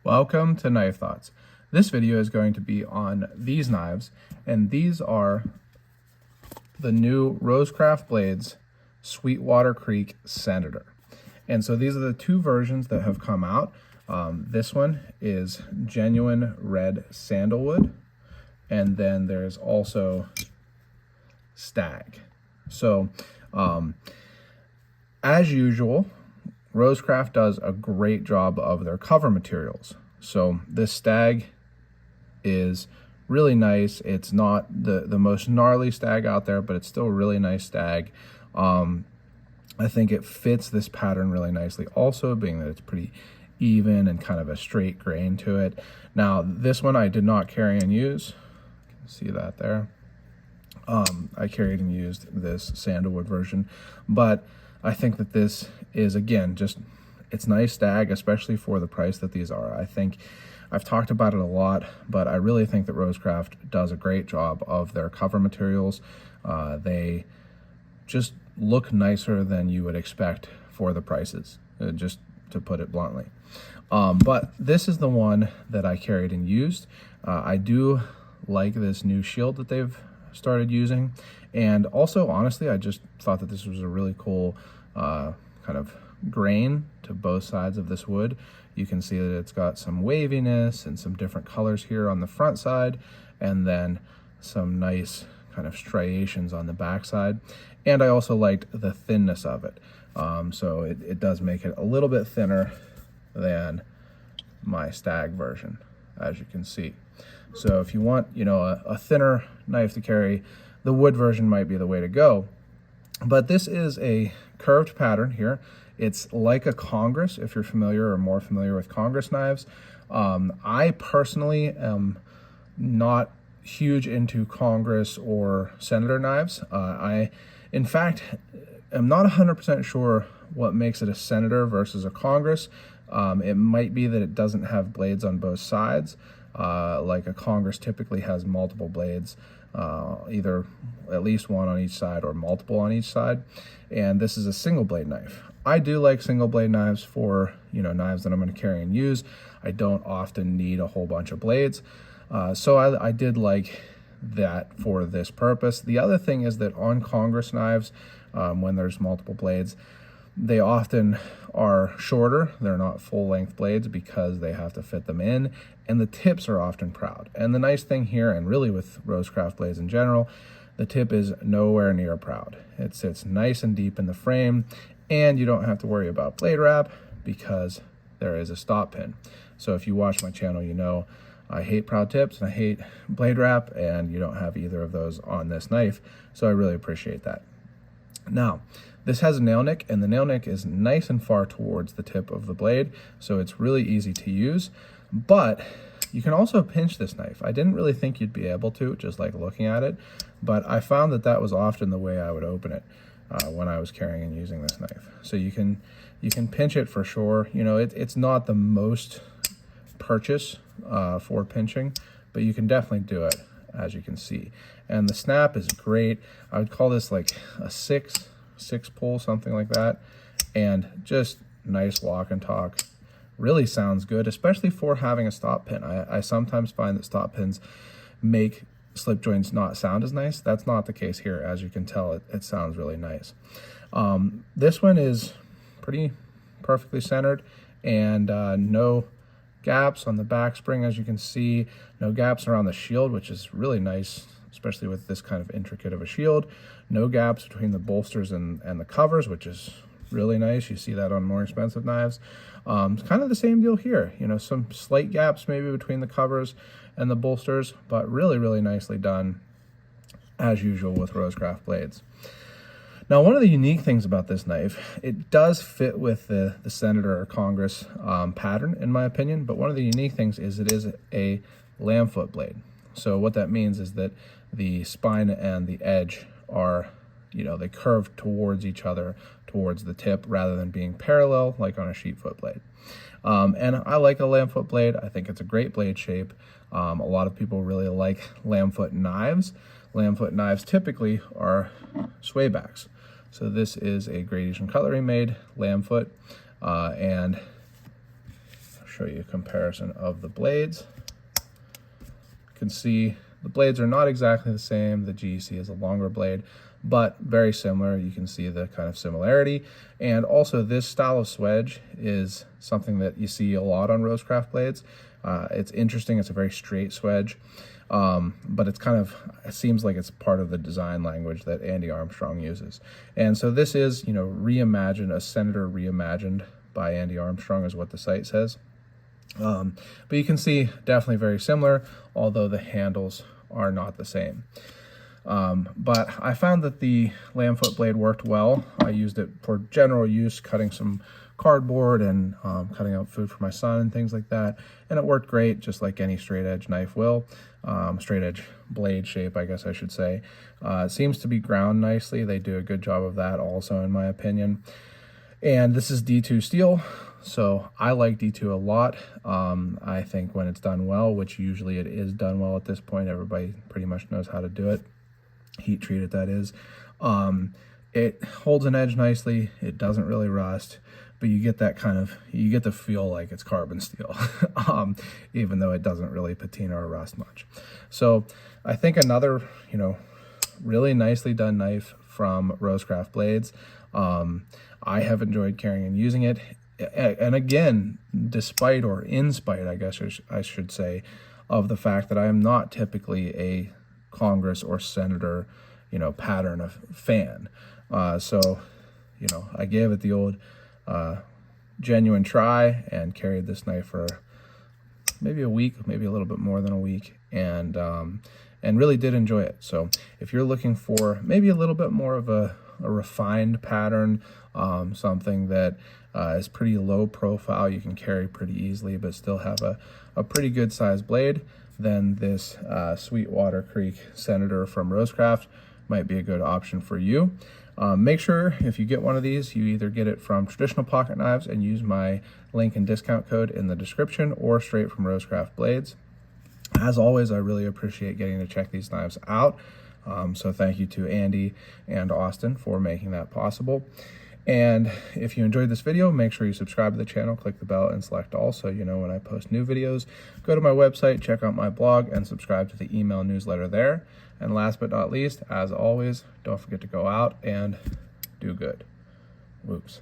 Welcome to Knife Thoughts. This video is going to be on these knives, and these are the new RoseCraft blades, Sweetwater Creek Senator. And so these are the two versions that have come out. This one is genuine red sandalwood, and then there's also stag. So as usual, RoseCraft does a great job of their cover materials. So this stag is really nice. It's not the most gnarly stag out there, but it's still a really nice stag. I think it fits this pattern really nicely also, being that it's pretty even and kind of a straight grain to it. Now, this one I did not carry and use. You can see that there. I carried and used this sandalwood version, but I think that this is, again, it's nice stag, especially for the price that these are. I think I've talked about it a lot, but I really think that RoseCraft does a great job of their cover materials. They just look nicer than you would expect for the prices, just to put it bluntly. But this is the one that I carried and used. I do like this new shield that they've started using, and also honestly I just thought that this was a really cool kind of grain to both sides of this wood. You can see that it's got some waviness and some different colors here on the front side, and then some nice kind of striations on the back side. And I also liked the thinness of it, so it does make it a little bit thinner than my stag version, as you can see. So if you want, a thinner knife to carry, the wood version might be the way to go. But this is a curved pattern here. It's like a Congress, if you're familiar or more familiar with Congress knives. I personally am not huge into Congress or Senator knives. In fact, am not 100% sure what makes it a Senator versus a Congress. It might be that it doesn't have blades on both sides. Like a Congress typically has multiple blades, either at least one on each side or multiple on each side. And this is a single blade knife. I do like single blade knives for, knives that I'm going to carry and use. I don't often need a whole bunch of blades. So I did like that for this purpose. The other thing is that on Congress knives, when there's multiple blades, they often are shorter. They're not full-length blades because they have to fit them in, and the tips are often proud. And the nice thing here, and really with RoseCraft blades in general, the tip is nowhere near proud. It sits nice and deep in the frame, and you don't have to worry about blade wrap because there is a stop pin. So if you watch my channel, you know I hate proud tips and I hate blade wrap, and you don't have either of those on this knife, so I really appreciate that. Now, this has a nail nick, and the nail nick is nice and far towards the tip of the blade, so it's really easy to use. But you can also pinch this knife. I didn't really think you'd be able to, just like looking at it, but I found that that was often the way I would open it when I was carrying and using this knife. So you can pinch it for sure. It's not the most purchase for pinching, but you can definitely do it, as you can see. And the snap is great. I would call this like a six pull, something like that. And just nice lock and talk. Really sounds good, especially for having a stop pin. I sometimes find that stop pins make slip joints not sound as nice. That's not the case here. As you can tell, it sounds really nice. This one is pretty perfectly centered, and no gaps on the back spring, as you can see. No gaps around the shield, which is really nice, especially with this kind of intricate of a shield. No gaps between the bolsters and the covers, which is really nice. You see that on more expensive knives. It's kind of the same deal here. Some slight gaps maybe between the covers and the bolsters, but really, really nicely done, as usual with RoseCraft blades. Now, one of the unique things about this knife, it does fit with the Senator or Congress pattern, in my opinion, but one of the unique things is it is a Lambfoot blade. So what that means is that the spine and the edge are, they curve towards each other, towards the tip, rather than being parallel like on a sheepfoot blade. And I like a Lambfoot blade. I think it's a great blade shape. A lot of people really like Lambfoot knives. Lambfoot knives typically are swaybacks. So this is a Great Asian Cutlery made Lambfoot, and I'll show show you a comparison of the blades. You can see the blades are not exactly the same. The GEC is a longer blade, but very similar. You can see the kind of similarity. And also this style of swedge is something that you see a lot on RoseCraft blades. It's interesting. It's a very straight swedge, but it's kind of, it seems like it's part of the design language that Andy Armstrong uses. And so this is, you know, reimagined, a Senator reimagined by Andy Armstrong is what the site says. But you can see definitely very similar, although the handles are not the same. But I found that the Lambfoot blade worked well. I used it for general use, cutting some cardboard and cutting out food for my son and things like that. And it worked great, just like any straight edge knife will. Straight edge blade shape, I guess I should say. It seems to be ground nicely. They do a good job of that also, in my opinion. And this is D2 steel, so I like D2 a lot. I think when it's done well, which usually it is done well at this point, everybody pretty much knows how to do it. Heat treat it, that is. It holds an edge nicely. It doesn't really rust, but you get that kind of, you get to feel like it's carbon steel, even though it doesn't really patina or rust much. So I think another, you know, really nicely done knife from RoseCraft blades. I have enjoyed carrying and using it. And again, despite or in spite, I guess I should say, of the fact that I am not typically a Congress or Senator, you know, pattern of fan. So, you know, I gave it the old genuine try and carried this knife for maybe a week, maybe a little bit more than a week, and really did enjoy it. So if you're looking for maybe a little bit more of a refined pattern, something that is pretty low profile, you can carry pretty easily, but still have a pretty good sized blade, then this Sweetwater Creek Senator from RoseCraft might be a good option for you. Make sure if you get one of these, you either get it from Traditional Pocket Knives and use my link and discount code in the description, or straight from RoseCraft Blades. As always, I really appreciate getting to check these knives out. So thank you to Andy and Austin for making that possible. And if you enjoyed this video, make sure you subscribe to the channel, click the bell, and select all so you know when I post new videos. Go to my website, check out my blog, and subscribe to the email newsletter there. And last but not least, as always, don't forget to go out and do good. Whoops.